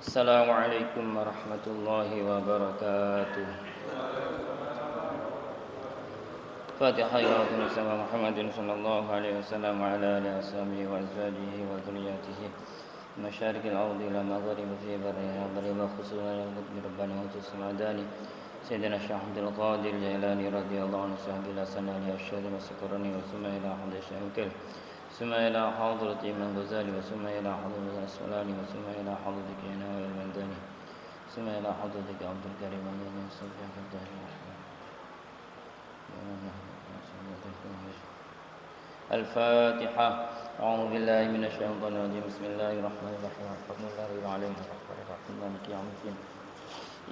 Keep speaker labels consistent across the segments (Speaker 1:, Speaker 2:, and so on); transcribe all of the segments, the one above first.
Speaker 1: Assalamualaikum warahmatullahi wabarakatuh. Fatihah ila Nabi Muhammadin sallallahu alaihi wasallam wa ala alihi washabihi wa azwajihi wa dhurriyyatihi masyariqil ardi ila magharibi fi barriha wa khususan al-qutbi rabbana wa tusamadani sayyidina Syahidul Qadir Jailani radhiyallahu anhu sahabil hasanali asyhadu wa syukrani wa summa ila hamdi syahikil summa ila hadrati Imam Ghazali wa summa ila hadrati As-Sulani wa summa ila hadrati Kinawi al-Mandani summa ila hadrati Abdul Karim al-Yani subhanahu wa ta'ala. Al-Fatihah. A'udzu billahi minasy syaithanir rajim. Bismillahirrahmanirrahim. Alhamdulillahirabbil alamin. Arrahmanirrahim. Maliki yaumiddin.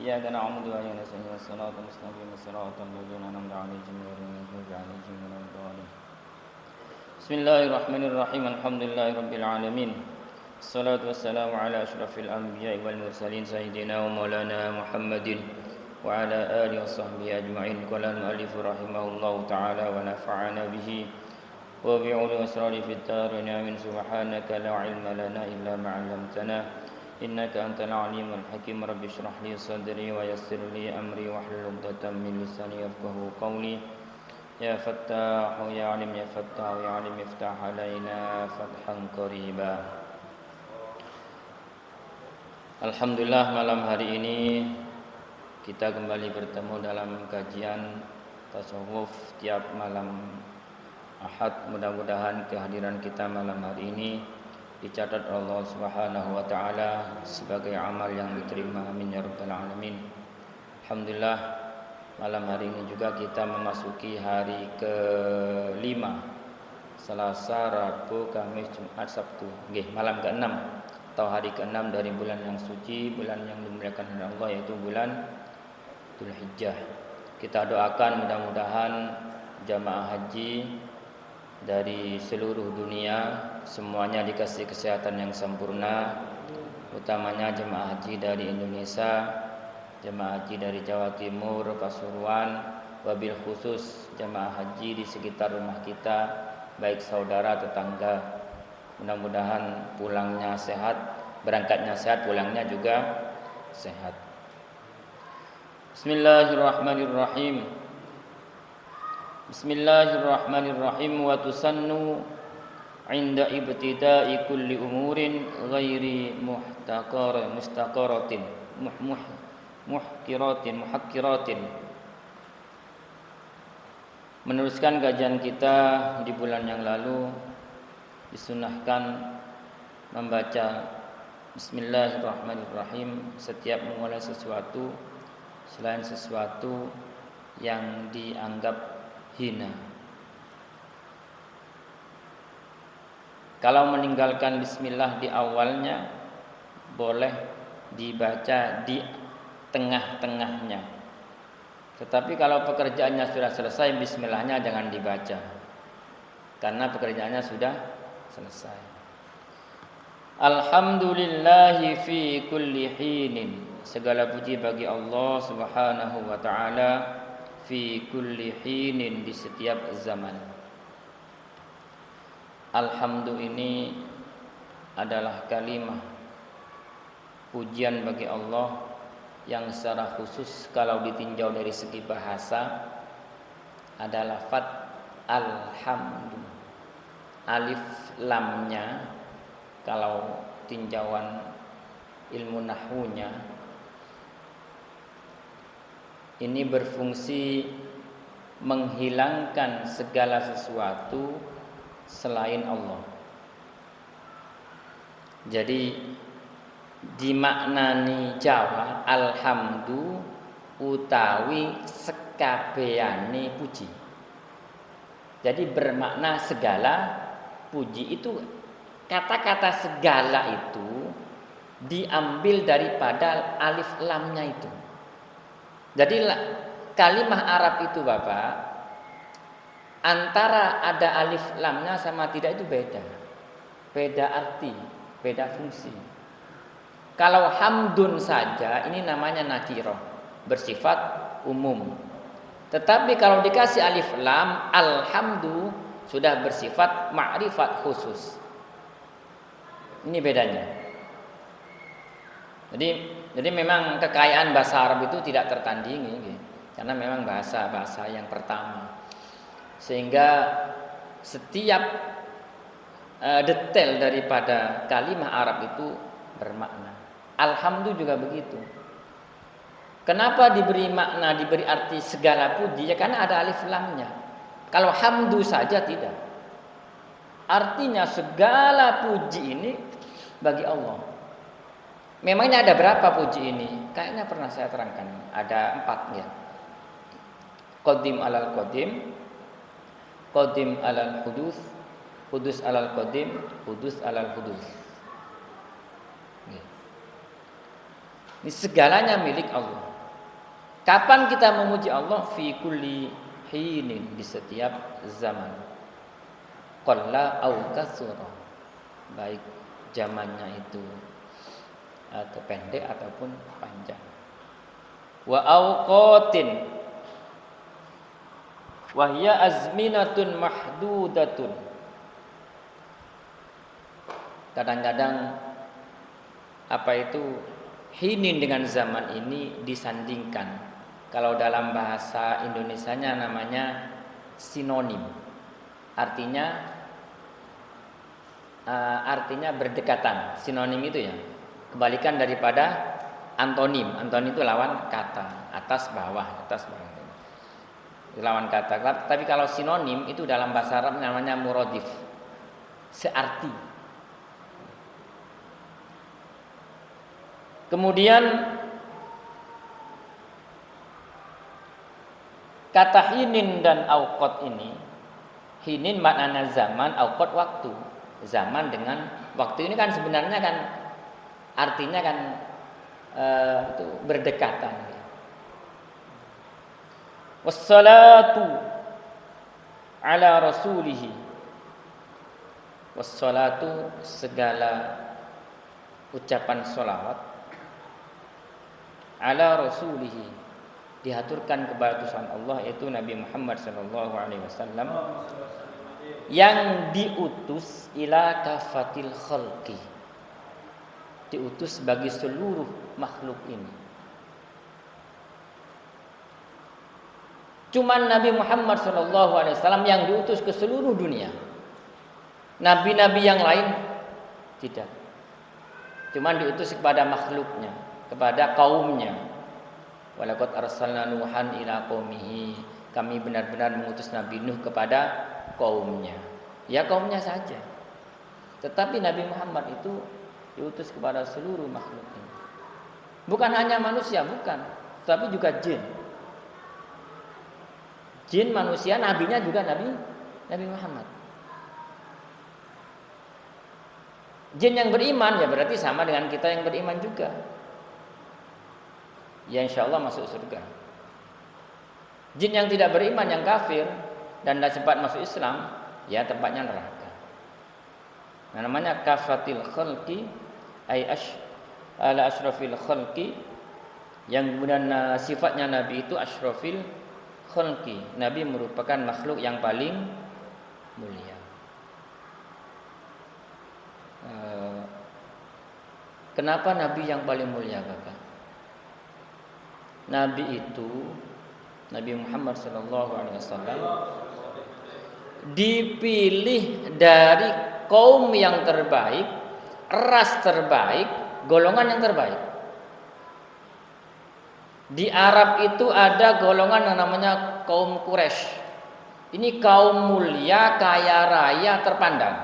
Speaker 1: Iyyaka na'budu wa iyyaka nasta'in. Shiratal mustaqim. Shiratal ladzina an'amta 'alaihim ghairil maghdubi 'alaihim waladdallin. Bismillahirrahmanirrahim. Alhamdulillahirabbil alamin. Assalatu wassalamu ala asyrafil anbiya'i wal mursalin sayyidina wa maulana Muhammadin wa ala alihi washabbihi ajma'in. Qala al-mu'allif rahimahullahu ta'ala wa nafa'ana bihi wa bi'ulumi asrari fid darin amin. Subhanaka la ilma lana illa ma 'allamtana innaka antal alimul hakim. Rabbi shrah li sadri wa yassir li amri wahlul 'uqdatam min lisani yafqahu qawli. Ya Fattah ya Alim ya Fattah ya Alim iftah alaina fathan qariba. Alhamdulillah, malam hari ini kita kembali bertemu dalam kajian tasawuf tiap malam Ahad. Mudah-mudahan kehadiran kita malam hari ini dicatat Allah Subhanahu wa taala sebagai amal yang diterima. Amin ya rabbal alamin. Alhamdulillah, malam hari ini juga kita memasuki hari ke-5. Selasa, Rabu, Kamis, Jumat, Sabtu. Malam ke-6 atau hari ke-6 dari bulan yang suci, bulan yang dimuliakan oleh Allah, yaitu bulan Dzulhijjah. Kita doakan mudah-mudahan jamaah haji dari seluruh dunia semuanya dikasih kesehatan yang sempurna, utamanya jemaah haji dari Indonesia, jemaah haji dari Jawa Timur, Pasuruan, wabil khusus jemaah haji di sekitar rumah kita, baik saudara tetangga. Mudah-mudahan pulangnya sehat, berangkatnya sehat, pulangnya juga sehat. Bismillahirrahmanirrahim. Bismillahirrahmanirrahim. Wa tusannu 'inda ibtida'i kulli umurin ghairi muhtaqaratin muhakkiratin. Meneruskan kajian kita di bulan yang lalu, disunahkan membaca Bismillahirrahmanirrahim setiap memulai sesuatu selain sesuatu yang dianggap hina. Kalau meninggalkan bismillah di awalnya, boleh dibaca di tengah-tengahnya. Tetapi kalau pekerjaannya sudah selesai, bismillahnya jangan dibaca, karena pekerjaannya sudah selesai. Alhamdulillahi fi kulli hinin. Segala puji bagi Allah Subhanahu wa ta'ala fi kulli hinin, di setiap zaman. Alhamdu ini adalah kalimah pujian bagi Allah yang secara khusus kalau ditinjau dari segi bahasa ada lafaz alhamdu. Alif lamnya kalau tinjauan ilmu nahwunya ini berfungsi menghilangkan segala sesuatu selain Allah. Jadi dimaknani Jawa alhamdu utawi sekabehane puji. Jadi bermakna segala puji. Itu kata-kata segala itu diambil daripada alif lamnya itu. Jadi kalimah Arab itu Bapak, antara ada alif lamnya sama tidak itu beda. Beda arti, beda fungsi. Kalau hamdun saja ini namanya nakirah, bersifat umum. Tetapi kalau dikasih alif lam, alhamdu sudah bersifat ma'rifat khusus. Ini bedanya. Jadi memang kekayaan bahasa Arab itu tidak tertandingi gitu. Karena memang bahasa yang pertama. Sehingga setiap detail daripada kalimat Arab itu bermakna. Alhamdulillah juga begitu. Kenapa diberi makna, diberi arti segala puji? Ya karena ada alif lamnya. Kalau hamdu saja tidak. Artinya segala puji ini bagi Allah. Memangnya ada berapa puji ini? Kayaknya pernah saya terangkan. Ada 4 ya. Qadim alal qadim, qadim alal hudus, hudus alal qadim, hudus alal hudus. Ini segalanya milik Allah. Kapan kita memuji Allah? Fi kulli hinin, di setiap zaman. Qalla au katsura. Baik zamannya itu atau pendek ataupun panjang. Wa awqatin wa hiya azminatun mahdudatun. Kadang-kadang apa itu hinin dengan zaman ini disandingkan. Kalau dalam bahasa Indonesianya namanya sinonim. Artinya berdekatan. Sinonim itu ya kebalikan daripada antonim. Antonim itu lawan kata, atas bawah. Lawan kata. Tapi kalau sinonim itu dalam bahasa Arab namanya muradif. Searti. Kemudian kata hinin dan auqat ini, hinin maknanya zaman, auqat waktu. Zaman dengan waktu ini kan sebenarnya kan artinya kan itu berdekatan. Wassalatu ala rasulihi. Wassalatu segala ucapan sholawat ala rasulihi dihaturkan kepada utusan Allah yaitu Nabi Muhammad sallallahu alaihi wasallam yang diutus ila kafatil khalqi, diutus bagi seluruh makhluk ini. Cuman Nabi Muhammad SAW yang diutus ke seluruh dunia. Nabi-nabi yang lain tidak. Cuman diutus kepada makhluknya, kepada kaumnya. Walaqad arsalna Nuhan ila qaumihi. Kami benar-benar mengutus Nabi Nuh kepada kaumnya. Ya kaumnya saja. Tetapi Nabi Muhammad itu diutus kepada seluruh makhluk ini. Bukan hanya manusia, bukan, tapi juga jin. Jin, manusia, nabinya juga Nabi Muhammad. Jin yang beriman ya berarti sama dengan kita yang beriman juga. Ya insya Allah masuk surga. Jin yang tidak beriman, yang kafir dan tidak sempat masuk Islam, ya tempatnya neraka. Nah, namanya kafatil khalqi ay ala asyrafil khalqi, yang kemudian sifatnya Nabi itu asyrafil khalqi. Nabi merupakan makhluk yang paling mulia. Kenapa Nabi yang paling mulia, Bapak? Nabi itu, Nabi Muhammad SAW dipilih dari kaum yang terbaik, ras terbaik, golongan yang terbaik. Di Arab itu ada golongan yang namanya kaum Quraisy. Ini kaum mulia, kaya raya, terpandang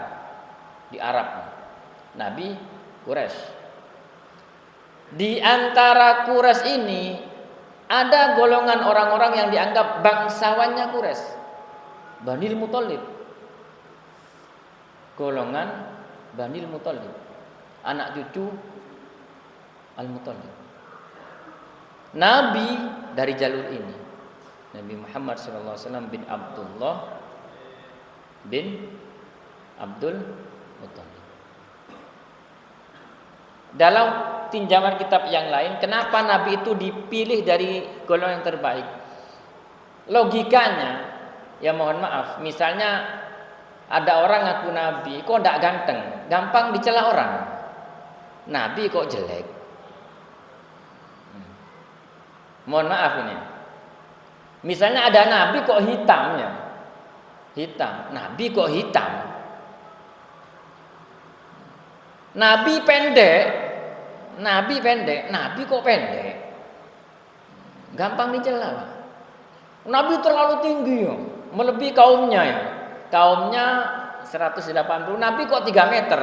Speaker 1: di Arab. Nabi Quraisy. Di antara Quraisy ini ada golongan orang-orang yang dianggap bangsawannya Quraisy. Banil Muthalib. Golongan Banil Muthalib. Anak cucu Al-Muthalib. Nabi dari jalur ini, Nabi Muhammad SAW bin Abdullah bin Abdul Muthalib. Dalam tinjauan kitab yang lain, kenapa Nabi itu dipilih dari golongan yang terbaik? Logikanya, ya mohon maaf, misalnya ada orang ngaku Nabi, kok tidak ganteng, gampang dicela orang. Nabi kok jelek. Mohon maaf ini. Misalnya ada nabi kok hitam ya. Hitam. Nabi kok hitam. Nabi pendek. Nabi kok pendek. Gampang dicela. Nabi terlalu tinggi ya, melebihi kaumnya ya. Kaumnya 180, Nabi kok 3 meter.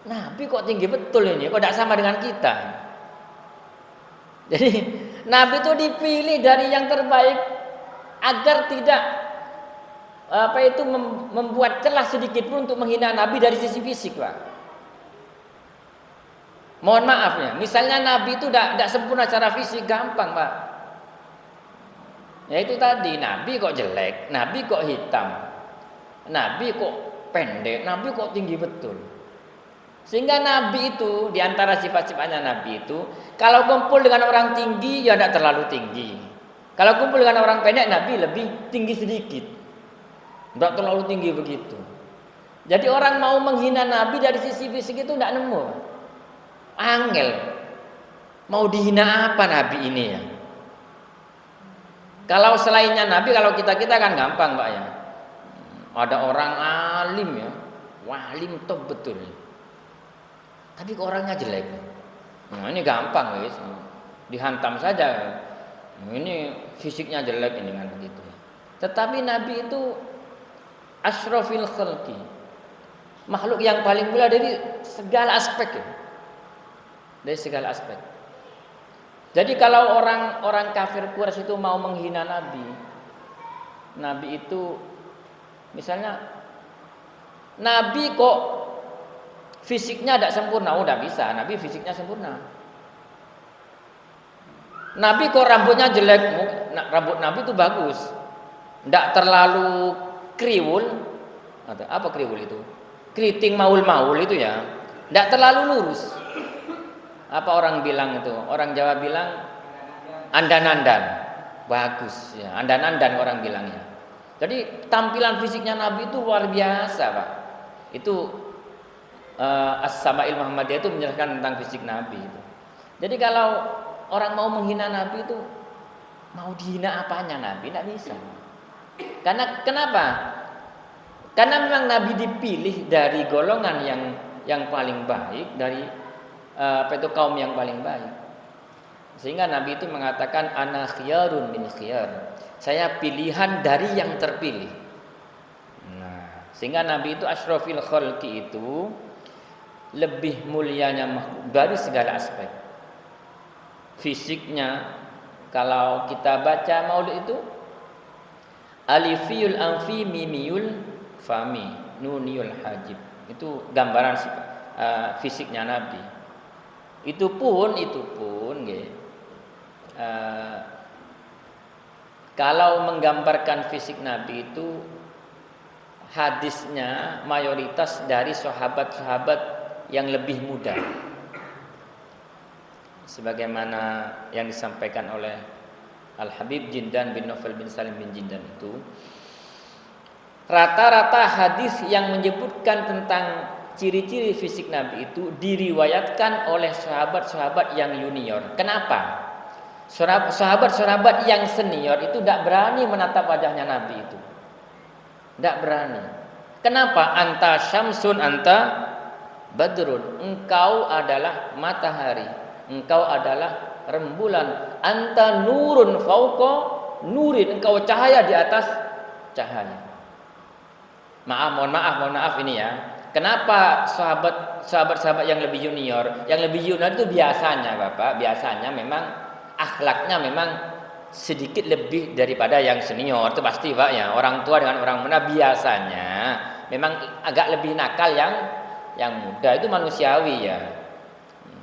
Speaker 1: Nabi kok tinggi betul ini, kok tidak sama dengan kita. Jadi Nabi itu dipilih dari yang terbaik agar tidak membuat celah sedikit pun untuk menghina Nabi dari sisi fisik, Pak. Mohon maaf ya, misalnya Nabi itu tidak sempurna secara fisik, gampang, Pak. Ya itu tadi, Nabi kok jelek, Nabi kok hitam, Nabi kok pendek, Nabi kok tinggi betul. Sehingga Nabi itu, diantara sifat-sifatnya Nabi itu, kalau kumpul dengan orang tinggi, ya tidak terlalu tinggi. Kalau kumpul dengan orang pendek, Nabi lebih tinggi sedikit, tidak terlalu tinggi begitu. Jadi orang mau menghina Nabi dari sisi fisik itu tidak nemu. Angel. Mau dihina apa Nabi ini ya? Kalau selainnya Nabi, kalau kita kan gampang, Pak ya. Ada orang alim ya, walim top betul. Tapi kok orangnya jelek. Nah, ini gampang guys. Dihantam saja. Ini fisiknya jelek ini kan begitu. Tetapi Nabi itu asyrafil khalqi. Makhluk yang paling mulia dari segala aspek ya. Dari segala aspek. Jadi kalau orang kafir Quraisy itu mau menghina Nabi itu misalnya Nabi kok fisiknya tidak sempurna, tidak bisa. Nabi fisiknya sempurna. Nabi kok rambutnya jelek, rambut Nabi itu bagus, tidak terlalu kriwul. Apa kriwul itu? Keriting maul-maul itu ya, tidak terlalu lurus. Apa orang bilang itu? Orang Jawa bilang andan-andan, bagus ya, andan-andan orang bilangnya. Jadi tampilan fisiknya Nabi itu luar biasa, Pak. Itu As-Sama'il Muhammadiyah itu menjelaskan tentang fisik Nabi itu. Jadi kalau orang mau menghina Nabi itu, mau dihina apanya Nabi? Tidak bisa. Karena kenapa? Karena memang Nabi dipilih dari golongan yang paling baik, dari kaum yang paling baik. Sehingga Nabi itu mengatakan ana khiyarun min khiyar. Saya pilihan dari yang terpilih. Nah, sehingga Nabi itu asyrafil khalqi itu lebih mulianya dari segala aspek. Fisiknya, kalau kita baca maulid itu alifiyul anfi mimiyul fami nuniyul hajib. Itu gambaran fisiknya Nabi. Itu pun kalau menggambarkan fisik Nabi itu hadisnya mayoritas dari sahabat-sahabat yang lebih muda. Sebagaimana yang disampaikan oleh Al-Habib Jindan bin Naufal bin Salim bin Jindan itu, rata-rata hadis yang menyebutkan tentang ciri-ciri fisik Nabi itu diriwayatkan oleh sahabat-sahabat yang junior. Kenapa? Sahabat-sahabat yang senior itu tidak berani menatap wajahnya Nabi itu. Tidak berani. Kenapa? Anta syamsun anta badrun. Engkau adalah matahari. Engkau adalah rembulan. Anta nurun fauqa nurin. Engkau cahaya di atas cahaya. Mohon maaf ini ya. Kenapa sahabat-sahabat yang lebih junior? Yang lebih junior itu biasanya Bapak, biasanya memang akhlaknya memang sedikit lebih daripada yang senior. Itu pasti Pak ya. Orang tua dengan orang muda biasanya memang agak lebih nakal yang muda, itu manusiawi ya.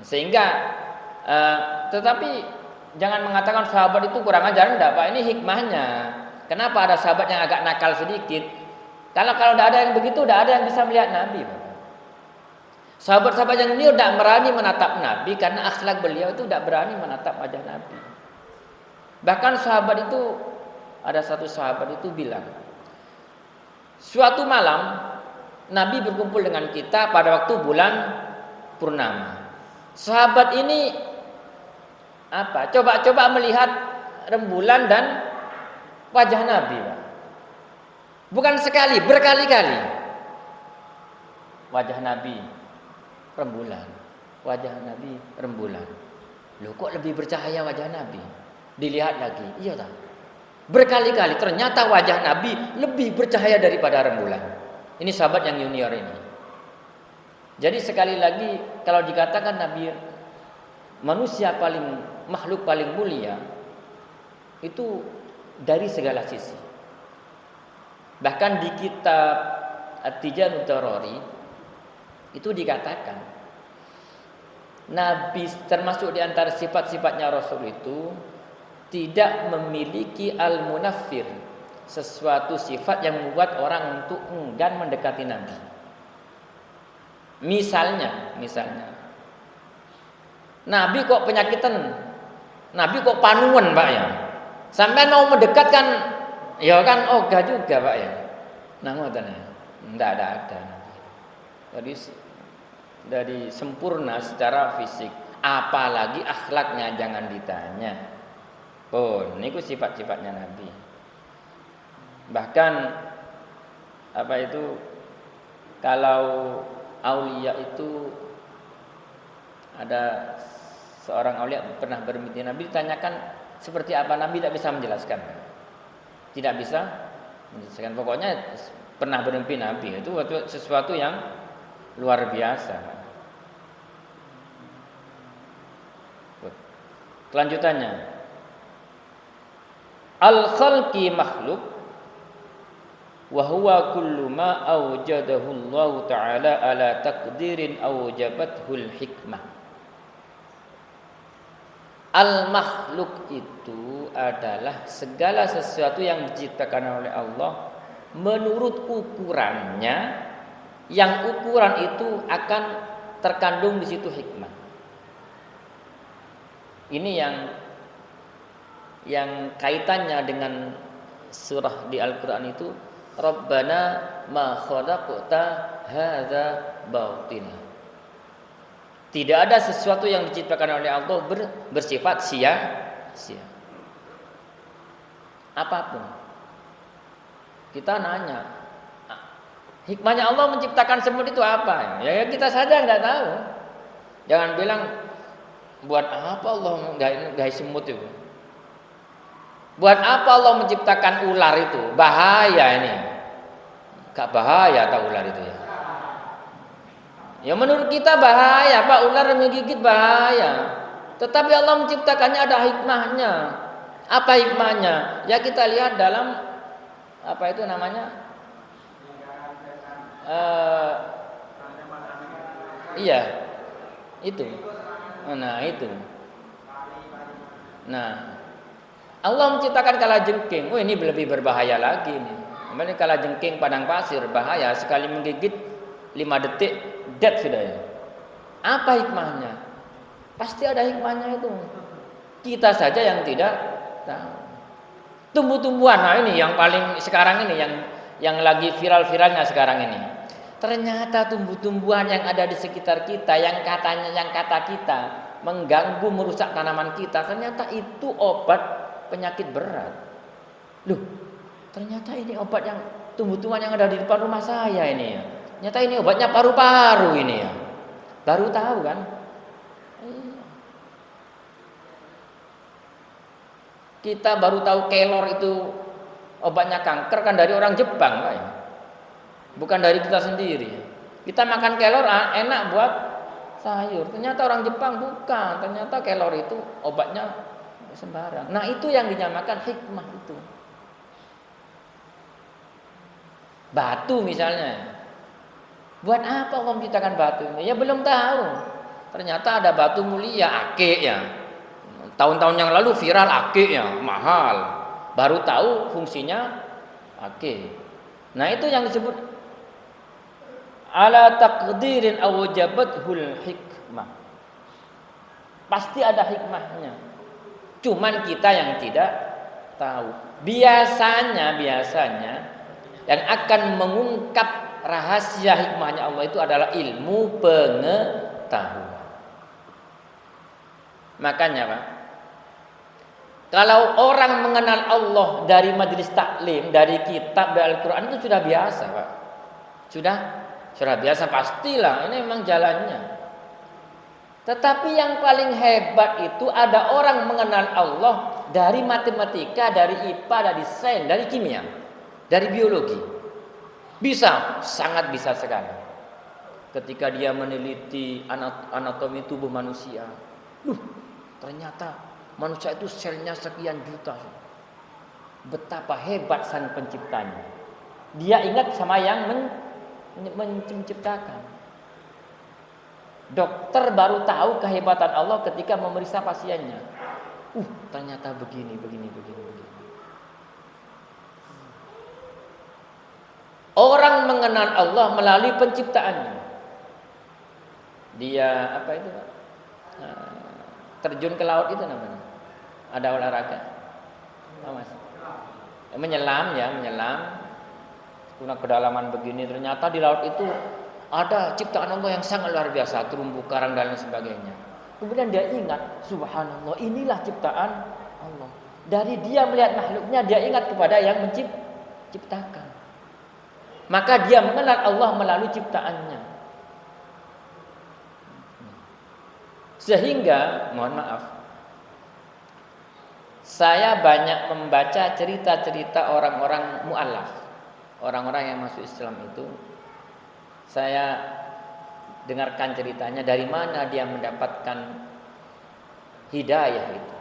Speaker 1: Sehingga tetapi jangan mengatakan sahabat itu kurang ajar, enggak Pak. Ini hikmahnya. Kenapa ada sahabat yang agak nakal sedikit? Kalau tidak ada yang begitu, tidak ada yang bisa melihat Nabi. Sahabat-sahabat yang ini tidak berani menatap Nabi karena akhlak beliau itu tidak berani menatap wajah Nabi. Bahkan sahabat itu, ada satu sahabat itu bilang, suatu malam Nabi berkumpul dengan kita pada waktu bulan purnama. Sahabat ini Apa? Coba melihat rembulan dan wajah Nabi, Pak. Bukan sekali, berkali-kali. Wajah Nabi rembulan, wajah Nabi rembulan. Loh, kok lebih bercahaya wajah Nabi? Dilihat lagi, iya tak? Berkali-kali ternyata wajah Nabi lebih bercahaya daripada rembulan. Ini sahabat yang junior ini. Jadi sekali lagi kalau dikatakan Nabi manusia makhluk paling mulia, itu dari segala sisi. Bahkan di kitab At-Tijanut Darari itu dikatakan Nabi termasuk di antara sifat-sifatnya Rasul itu tidak memiliki al-munaffir, sesuatu sifat yang membuat orang untuk enggan mendekati Nabi. Misalnya Nabi kok penyakitan, Nabi kok panuan, Pak ya. Sampai mau mendekat kan, ya kan ogah juga, Pak ya. Nah, ngoten ya. Enggak ada. Dari sempurna secara fisik, apalagi akhlaknya jangan ditanya. Oh, ini sifat-sifatnya Nabi. Bahkan kalau aulia itu ada seorang aulia pernah bermimpi Nabi, ditanyakan seperti apa, Nabi tidak bisa menjelaskan. Tidak bisa menjelaskan. Pokoknya pernah bermimpi Nabi itu sesuatu yang luar biasa. Kelanjutannya, al-khalqi makhluk wa huwa kullu ma awjadahu Allah Ta'ala ala taqdirin awjabathu al-hikmah. Al-makhluk itu adalah segala sesuatu yang diciptakan oleh Allah menurut ukurannya, yang ukuran itu akan terkandung di situ hikmah. Ini yang kaitannya dengan surah di Al-Qur'an itu, Rabbana ma khalaqta hadza batina. Tidak ada sesuatu yang diciptakan oleh Allah bersifat sia-sia. Apapun. Kita nanya, hikmahnya Allah menciptakan semut itu apa? Ya kita saja nggak tahu. Jangan bilang buat apa Allah nggak semut itu. Buat apa Allah menciptakan ular itu? Bahaya ini. Gak bahaya tak ular itu ya? Ya menurut kita bahaya, Pak, ular menggigit bahaya. Tetapi Allah menciptakannya ada hikmahnya. Apa hikmahnya? Ya kita lihat dalam iya, itu. Nah itu. Nah, Allah menciptakan kalajengking. Oh ini lebih berbahaya lagi nih. Namanya kalajengking padang pasir bahaya, sekali menggigit 5 detik dead sudah ya. Apa hikmahnya? Pasti ada hikmahnya itu. Kita saja yang tidak tahu. Tumbuh-tumbuhan, nah ini yang paling sekarang ini yang lagi viral-viralnya sekarang ini. Ternyata tumbuh-tumbuhan yang ada di sekitar kita, yang kata kita mengganggu, merusak tanaman kita, ternyata itu obat penyakit berat. Loh, ternyata ini obat yang tumbuh-tumbuhan yang ada di depan rumah saya ini ya. Ternyata ini obatnya paru-paru ini ya. Baru tahu kan? Kita baru tahu kelor itu obatnya kanker kan dari orang Jepang, Pak ya. Bukan dari kita sendiri. Kita makan kelor enak buat sayur. Ternyata orang Jepang bukan. Ternyata kelor itu obatnya sembarang. Nah, itu yang dinamakan hikmah itu. Batu misalnya. Buat apa Allah menciptakan batu ini? Ya belum tahu. Ternyata ada batu mulia, akik ya. Tahun-tahun yang lalu viral akik ya, mahal. Baru tahu fungsinya akik. Nah, itu yang disebut ala taqdirin awjabathul hikmah. Pasti ada hikmahnya. Cuman kita yang tidak tahu. Biasanya yang akan mengungkap rahasia hikmahnya Allah itu adalah ilmu pengetahuan. Makanya Pak, Kalau orang mengenal Allah dari majelis taklim, dari kitab, dari Al-Quran itu sudah biasa, Pak. Sudah biasa, pastilah. Ini memang jalannya. Tetapi yang paling hebat itu ada orang mengenal Allah dari matematika, dari IPA, dari sains, dari kimia, dari biologi. Bisa, sangat bisa sekali. Ketika dia meneliti anatomi tubuh manusia, ternyata manusia itu selnya sekian juta. Betapa hebat sang penciptanya. Dia ingat sama yang menciptakan. Dokter baru tahu kehebatan Allah ketika memeriksa pasiennya. Ternyata begini. Orang mengenal Allah melalui penciptaannya. Dia apa itu, Pak? Terjun ke laut itu namanya. Ada olahraga. Mas. Menyelam. Kuna kedalaman begini, ternyata di laut itu ada ciptaan Allah yang sangat luar biasa, terumbu karang dan lain sebagainya. Kemudian dia ingat, subhanallah, inilah ciptaan Allah. Dari dia melihat makhluknya, dia ingat kepada yang menciptakan. Maka dia mengenal Allah melalui ciptaannya. Sehingga, mohon maaf, saya banyak membaca cerita-cerita orang-orang mu'alaf, orang-orang yang masuk Islam itu. Saya dengarkan ceritanya dari mana dia mendapatkan hidayah itu.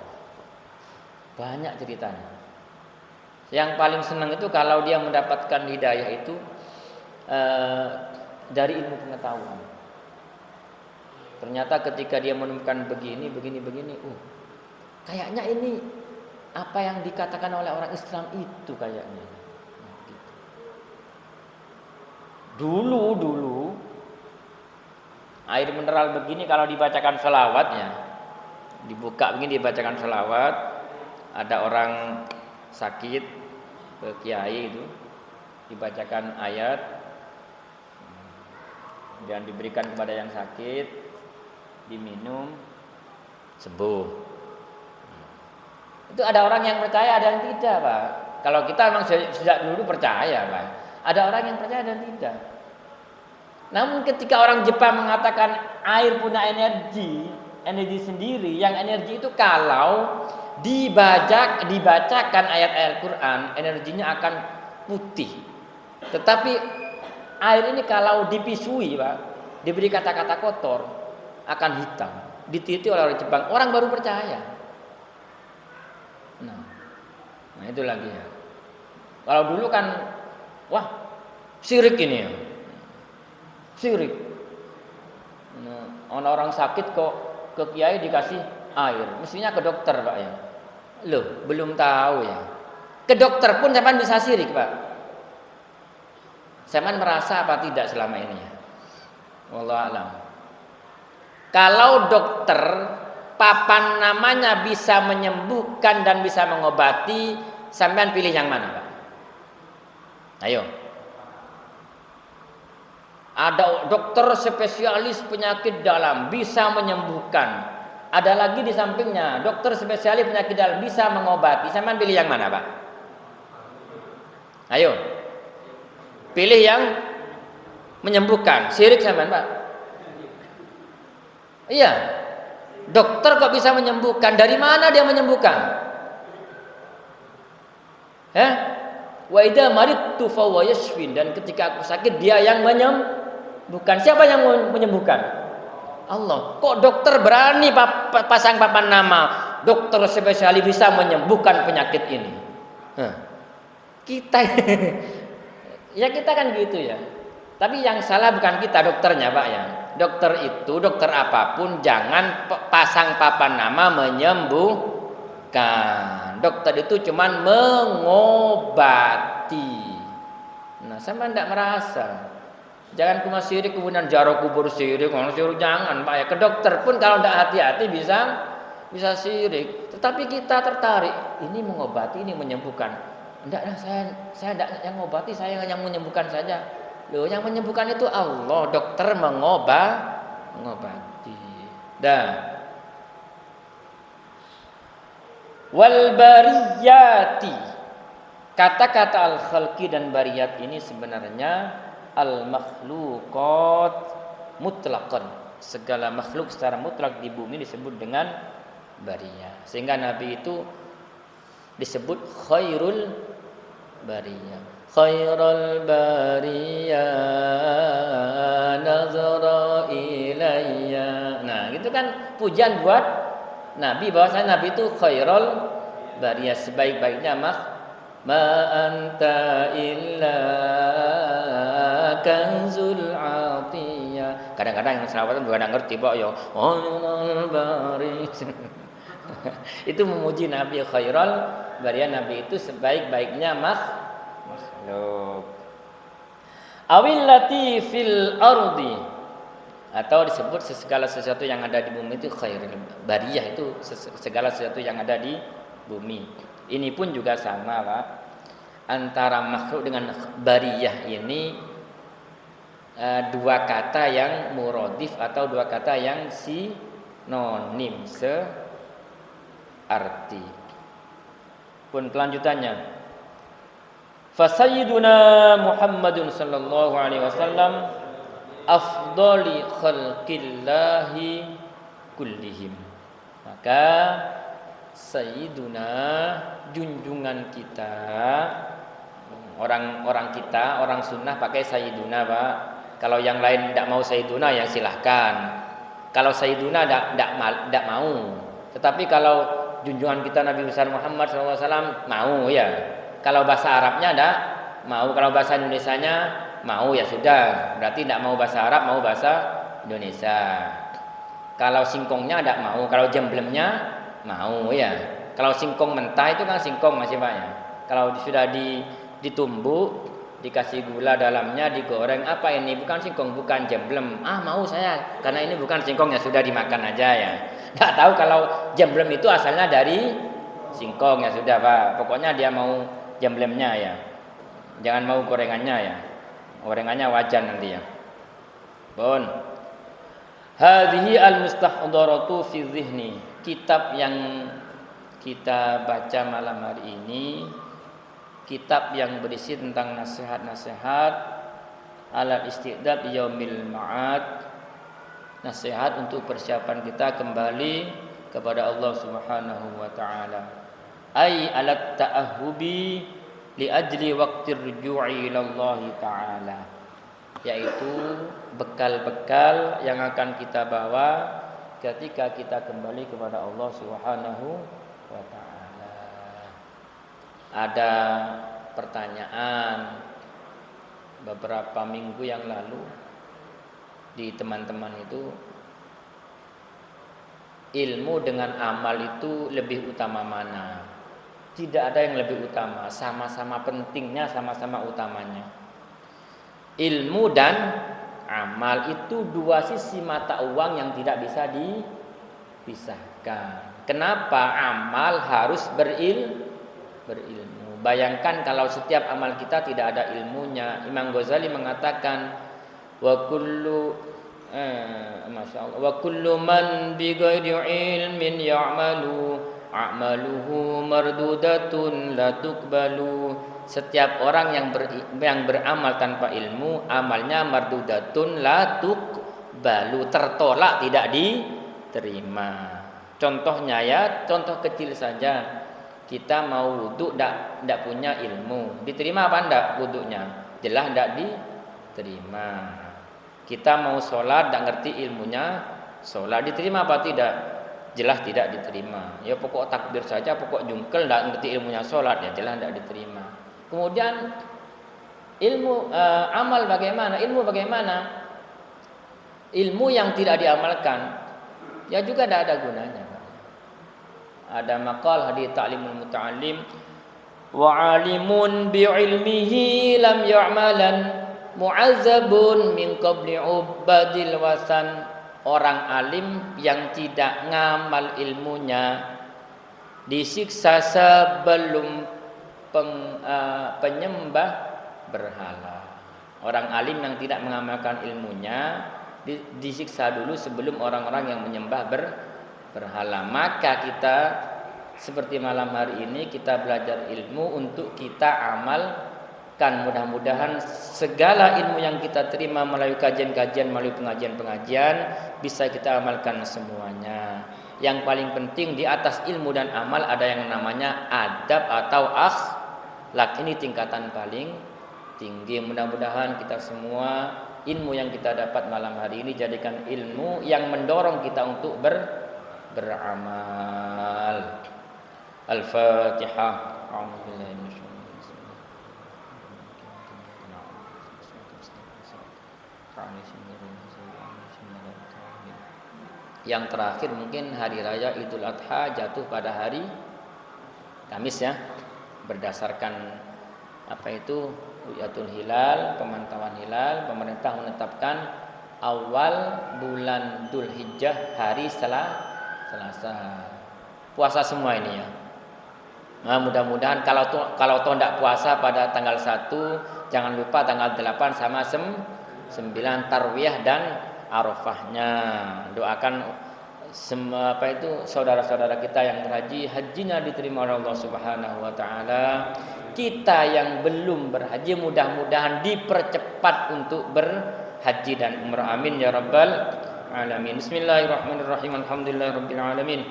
Speaker 1: Banyak ceritanya. Yang paling senang itu kalau dia mendapatkan hidayah itu dari ilmu pengetahuan. Ternyata ketika dia menemukan begini, kayaknya ini apa yang dikatakan oleh orang Islam itu kayaknya. Dulu air mineral begini kalau dibacakan selawatnya, dibuka begini dibacakan selawat, ada orang sakit ke kiai itu dibacakan ayat dan diberikan kepada yang sakit, diminum, sembuh. Itu ada orang yang percaya, ada yang tidak, Pak. Kalau kita memang sejak dulu percaya, Pak. Ada orang yang percaya dan tidak. Namun ketika orang Jepang mengatakan air punya energi sendiri, yang energi itu kalau dibacakan ayat-ayat Quran, energinya akan putih. Tetapi air ini kalau dipisui, Pak, diberi kata-kata kotor, akan hitam. Diteliti oleh orang Jepang, orang baru percaya. Nah itu lagi ya. Kalau dulu kan, wah, syirik ini ya. Syirik. Orang sakit kok ke kiai dikasih air, mestinya ke dokter, Pak ya. Loh, belum tahu ya. Ke dokter pun sampean bisa syirik, Pak. Sampean merasa apa tidak selama ini ya? Wallahu a'lam. Kalau dokter papan namanya bisa menyembuhkan dan bisa mengobati, sampean pilih yang mana, Pak? Ayo. Ada dokter spesialis penyakit dalam bisa menyembuhkan. Ada lagi di sampingnya dokter spesialis penyakit dalam bisa mengobati. Sampean pilih yang mana, Pak? Ayo. Pilih yang menyembuhkan. Syirik sampean, Pak? Iya. Dokter kok bisa menyembuhkan? Dari mana dia menyembuhkan? Wa idza maridtu fa huwa yashfin, dan ketika aku sakit dia yang menyembuhkan. Siapa yang menyembuhkan? Allah. Kok dokter berani pasang papan nama dokter spesialis bisa menyembuhkan penyakit ini? Kita ya kita kan gitu ya. Tapi yang salah bukan kita, dokternya, Pak ya. Dokter itu, dokter apapun jangan pasang papan nama menyembuhkan. Dokter itu cuman mengobati. Nah, sama tidak merasa. Jangan cuma syirik kemudian jaro kubur syirik, jangan, Pak ya. Ke dokter pun kalau tidak hati-hati bisa syirik. Tetapi kita tertarik, ini mengobati, ini menyembuhkan. Enggak, saya tidak yang mengobati, saya yang menyembuhkan saja. Loh, yang menyembuhkan itu Allah, dokter mengobati. Wal bariyati. Kata-kata al-khalqi dan bariyat ini sebenarnya al-makhluqat mutlaqan. Segala makhluk secara mutlak di bumi disebut dengan bariyah. Sehingga Nabi itu disebut khairul bariyah. Khairul bariyah nazara ilayya. Nah, itu kan pujian buat Nabi, bahwasanya Nabi itu khairul bariyah, sebaik-baiknya ma anta illa kanzul atiyah. Kadang-kadang yang selawatan juga enggak ngerti Pak ya. Khairul bariyah. Itu memuji Nabi khairul bariyah, Nabi itu sebaik-baiknya makhluk. Awil latifil ardi, atau disebut segala sesuatu yang ada di bumi itu khairul bariyah, itu segala sesuatu yang ada di bumi. Ini pun juga sama Pak. Antara makhluk dengan bariyah ini dua kata yang muradif atau dua kata yang sinonim searti. Pun kelanjutannya, fasayyiduna Muhammadun sallallahu alaihi wasallam afdali khalqillahi kullihim. Maka sayyiduna, junjungan kita, orang kita, orang sunnah pakai sayyiduna Pak. Kalau yang lain tidak mau sayyiduna ya silahkan. Kalau sayyiduna tidak mau. Tetapi kalau junjungan kita Nabi besar Muhammad SAW mau ya. Kalau bahasa Arabnya tidak mau. Kalau bahasa Indonesianya mau ya sudah. Berarti tidak mau bahasa Arab, mau bahasa Indonesia. Kalau singkongnya tidak mau. Kalau jemblemnya mau ya. Kalau singkong mentah itu kan singkong masih banyak. Kalau sudah ditumbuk, dikasih gula dalamnya, digoreng, apa ini? Bukan singkong, bukan jemblem. Ah mau saya, karena ini bukan singkong ya sudah dimakan aja ya. Nggak tahu kalau jemblem itu asalnya dari singkong ya sudah Pak. Pokoknya dia mau jemblemnya ya. Jangan mau gorengannya ya. Gorengannya wajan nanti ya. Bon. Hadhihi al-mustahdaratu fi dhihni. Kitab yang kita baca malam hari ini, kitab yang berisi tentang nasihat-nasihat alal istidad yaumil ma'ad, nasihat untuk persiapan kita kembali kepada Allah Subhanahu wa taala. Ai alat ta'ahhubi li ajli waqtir ruju'i ila Allah taala, yaitu bekal-bekal yang akan kita bawa ketika kita kembali kepada Allah Subhanahu wa taala. Ada pertanyaan beberapa minggu yang lalu di teman-teman itu, ilmu dengan amal itu lebih utama mana? Tidak ada yang lebih utama, sama-sama pentingnya, sama-sama utamanya. Ilmu dan amal itu dua sisi mata uang yang tidak bisa dipisahkan. Kenapa amal harus berilmu? Bayangkan kalau setiap amal kita tidak ada ilmunya. Imam Ghazali mengatakan wa kullu man bi ghairi ilmin ya'malu a'maluhu mardudatun la tuqbalu. Setiap orang yang beramal tanpa ilmu, amalnya mardudatun la tuqbalu, tertolak, tidak diterima. Contohnya ya, contoh kecil saja. Kita mau wudhu tidak punya ilmu, diterima apa enggak wudhunya? Jelas tidak diterima. Kita mau sholat tidak ngerti ilmunya, sholat diterima apa tidak? Jelas tidak diterima. Ya pokok takbir saja, pokok jungkel tidak ngerti ilmunya sholat, ya jelas tidak diterima. Kemudian ilmu amal bagaimana? Ilmu bagaimana? Ilmu yang tidak diamalkan ya juga tidak ada gunanya. Ada maqal hadits ta'limul muta'allim wa 'alimun bi 'ilmihi lam ya'malan mu'azzabun min qabli 'ubadil wasan. Orang alim yang tidak ngamal ilmunya disiksa sebelum penyembah berhala. Orang alim yang tidak mengamalkan ilmunya disiksa dulu sebelum orang-orang yang menyembah berhala. Maka kita seperti malam hari ini kita belajar ilmu untuk kita amalkan. Mudah-mudahan segala ilmu yang kita terima melalui kajian-kajian, melalui pengajian-pengajian bisa kita amalkan semuanya. Yang paling penting di atas ilmu dan amal ada yang namanya adab atau akhlak. Ini tingkatan paling tinggi. Mudah-mudahan kita semua ilmu yang kita dapat malam hari ini jadikan ilmu yang mendorong kita untuk beramal. Al-Fatihah. Yang terakhir mungkin hari raya Idul Adha jatuh pada hari Kamis ya. Berdasarkan ru'yatul hilal, pemantauan hilal, pemerintah menetapkan awal bulan Dzulhijjah hari Selasa. Puasa semua ini ya. Nah, mudah-mudahan kalau tidak puasa pada tanggal 1, jangan lupa tanggal 8 sama 9 tarwiyah dan Arafahnya. Doakan saudara-saudara kita yang berhaji, hajinya diterima oleh Allah Subhanahu wa taala. Kita yang belum berhaji mudah-mudahan dipercepat untuk berhaji dan umrah. Amin ya rabbal alamin. Bismillahirrahmanirrahim. Alhamdulillahirabbil alamin.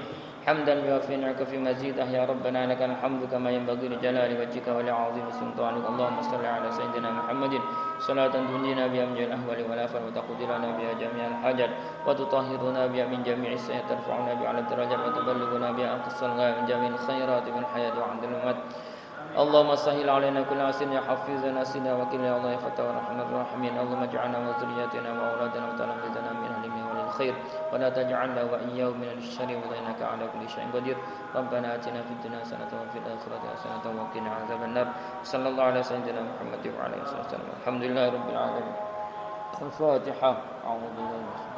Speaker 1: Hamdan yuwafi ni'maka fi mazidah ya rabbana lakal hamdu kama yanbaghi li jalali wajhika wa li'azimi sultanik. Allahumma shalli ala sayyidina Muhammadin salatan tunjina biha min ahwali wal afat wa taqdirana biha jami'al hajat wa tutahhiruna biha min jami'is sayyi'at tarfa'una biha 'ala darajat wa tuballighuna biha aqsal ghayat min jami'il khairati min hayati wa 'indal umat. Allahumma sahhil 'alaina kulla asin ya hafizana sina wa qina ya Allah ya fatah rahmanir rahimin. Allahumma ij'alna wa dhurriyyatina wa auladana wa talamidana min ahli walil khair wa la taj'alna wa iyyahum min al-syarri wa innaka 'ala kulli syai'in qadir. Rabbana atina fid dunya hasanatan wa fil akhirati hasanatan wa qina 'adzabannar. Sallallahu ala sayyidina Muhammad wa ala alihi wasallam. Alhamdulillahirabbil alamin. Al-Fatihah. A'udzu billahi